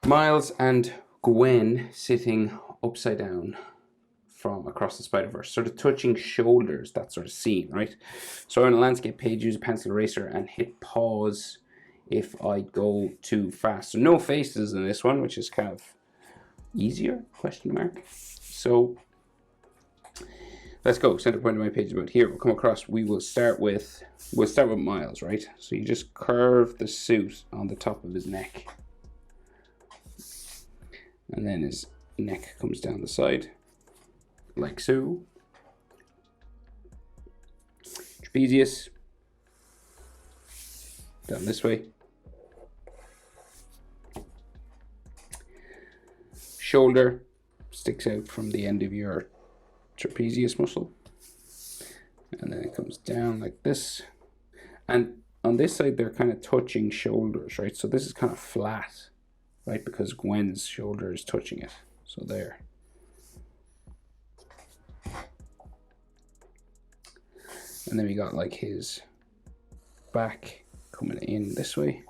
Miles and Gwen sitting upside down from across the Spiderverse, sort of touching shoulders, that sort of scene, right? So on a landscape page, use a pencil eraser and hit pause if I go too fast. So no faces in this one, which is kind of easier, question mark. So let's go. Center point of my page about here. We'll come across. We'll start with Miles, right? So you just curve the suit on the top of his neck, and then his neck comes down the side, like so. Trapezius down this way. Shoulder sticks out from the end of your trapezius muscle, and then it comes down like this. And on this side, they're kind of touching shoulders, right? So this is kind of flat, right? Because Gwen's shoulder is touching it. So there. And then we got like his back coming in this way.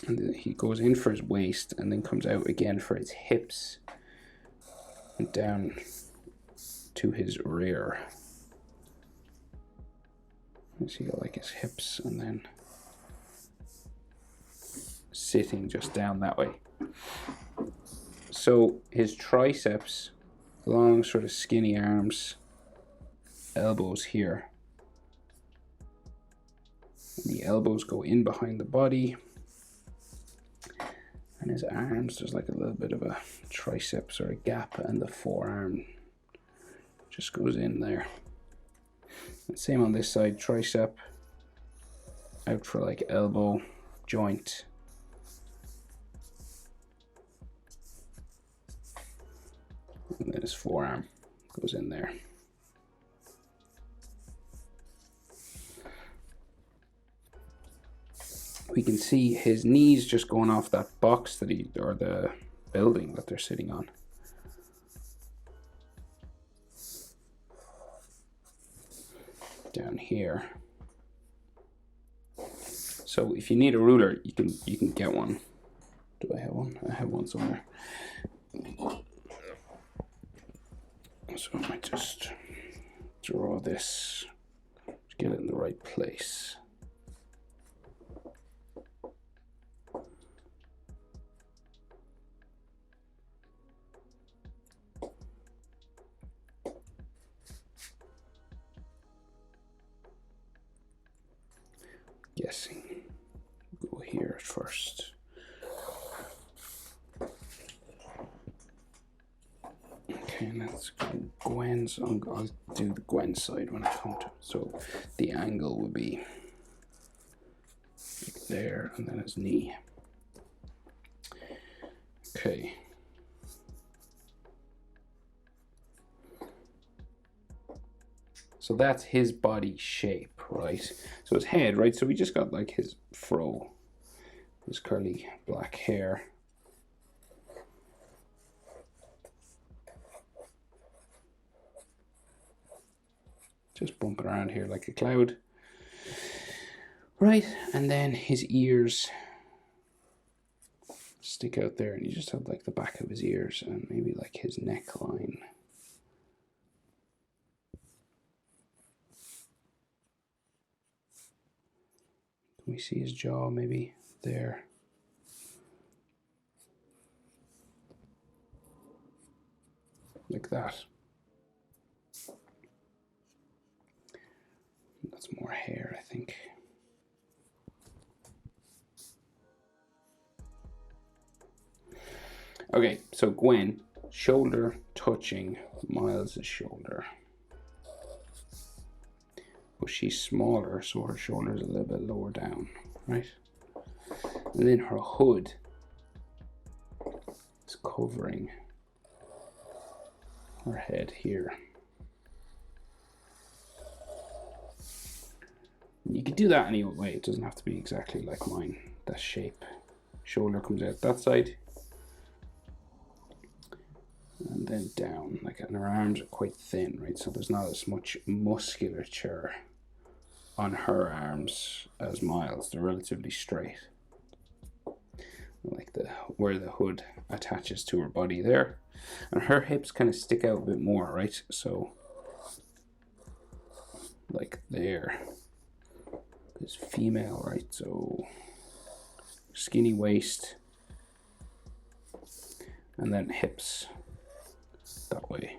And then he goes in for his waist and then comes out again for his hips and down to his rear. So you got like his hips and then sitting just down that way. So his triceps, long sort of skinny arms, elbows here. And the elbows go in behind the body. And his arms, there's like a little bit of a triceps or a gap, and the forearm just goes in there. And same on this side, tricep out for like elbow joint. And then his forearm goes in there. We can see his knees just going off that box that or the building that they're sitting on. Down here. So if you need a ruler, you can get one. Do I have one? I have one somewhere. So I might just draw this to get it in the right place. Guessing. Go here at first. Okay, let's go Gwen's. I'll do the Gwen side when I come to it. So the angle would be like there, and then his knee. Okay. So that's his body shape, right? So his head, right? So we just got like his fro, his curly black hair. Just bumping around here like a cloud. Right, and then his ears stick out there, and you just have like the back of his ears and maybe like his neckline. Can we see his jaw maybe there? Like that. That's more hair, I think. Okay, so Gwen, shoulder touching Miles' shoulder. But she's smaller, so her shoulder is a little bit lower down, right? And then her hood is covering her head here. You could do that any way, it doesn't have to be exactly like mine. That shape. Shoulder comes out that side. And then down, like, and her arms are quite thin, right? So there's not as much musculature on her arms as Miles. They're relatively straight, like where the hood attaches to her body there, and her hips kind of stick out a bit more, right? So like there is female, right? So skinny waist and then hips that way.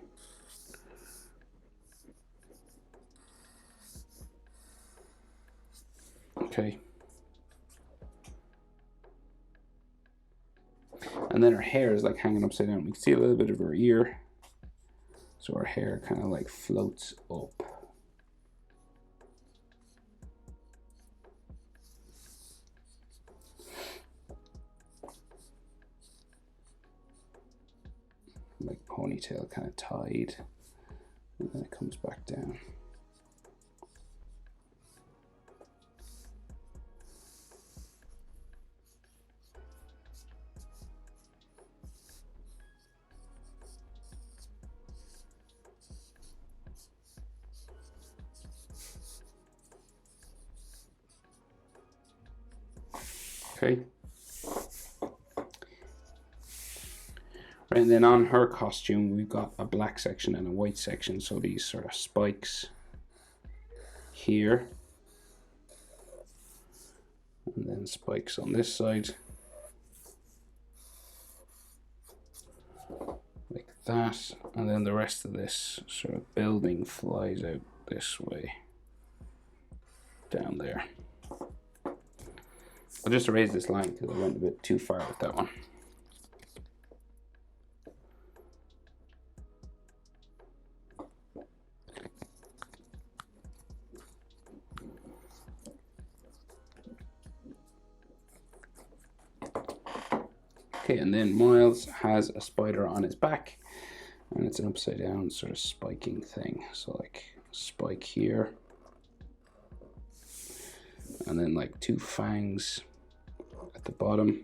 Okay. And then her hair is like hanging upside down. We can see a little bit of her ear. So her hair kind of like floats up. Like ponytail kind of tied. And then it comes back down. Okay. Right, and then on her costume, we've got a black section and a white section. So these sort of spikes here. And then spikes on this side. Like that. And then the rest of this sort of building flies out this way. Down there. I'll just erase this line because I went a bit too far with that one. Okay, and then Miles has a spider on his back, and it's an upside down sort of spiking thing. So like spike here, and then like two fangs at the bottom,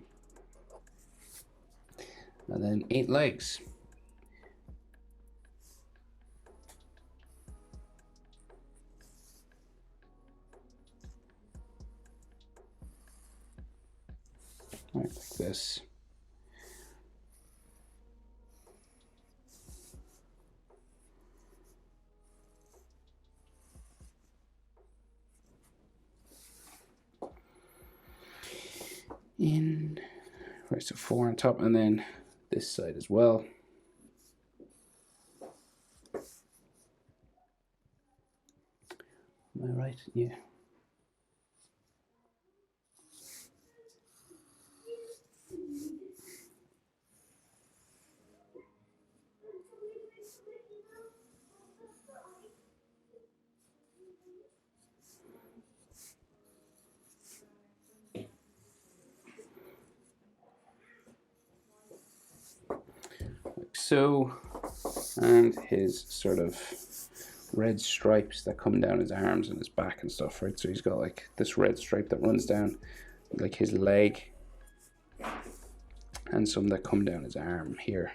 and then 8 legs. Right, like this. In, right, so 4 on top, and then this side as well. Am I right? Yeah. So, and his sort of red stripes that come down his arms and his back and stuff, right? So he's got like this red stripe that runs down like his leg, and some that come down his arm here.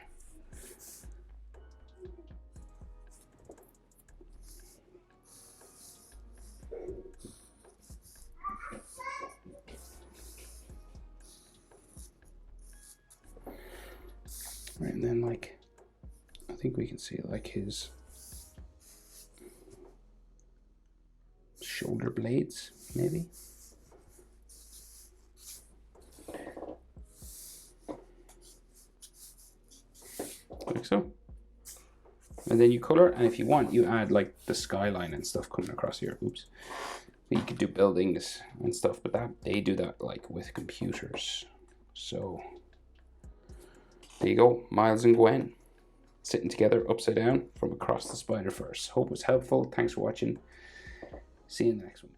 Right, and then like I think we can see like his shoulder blades, maybe. Like so. And then you color, and if you want, you add like the skyline and stuff coming across here. Oops. You could do buildings and stuff, but they do that like with computers. So there you go, Miles and Gwen sitting together upside down from across the Spiderverse. Hope it was helpful. Thanks for watching. See you in the next one.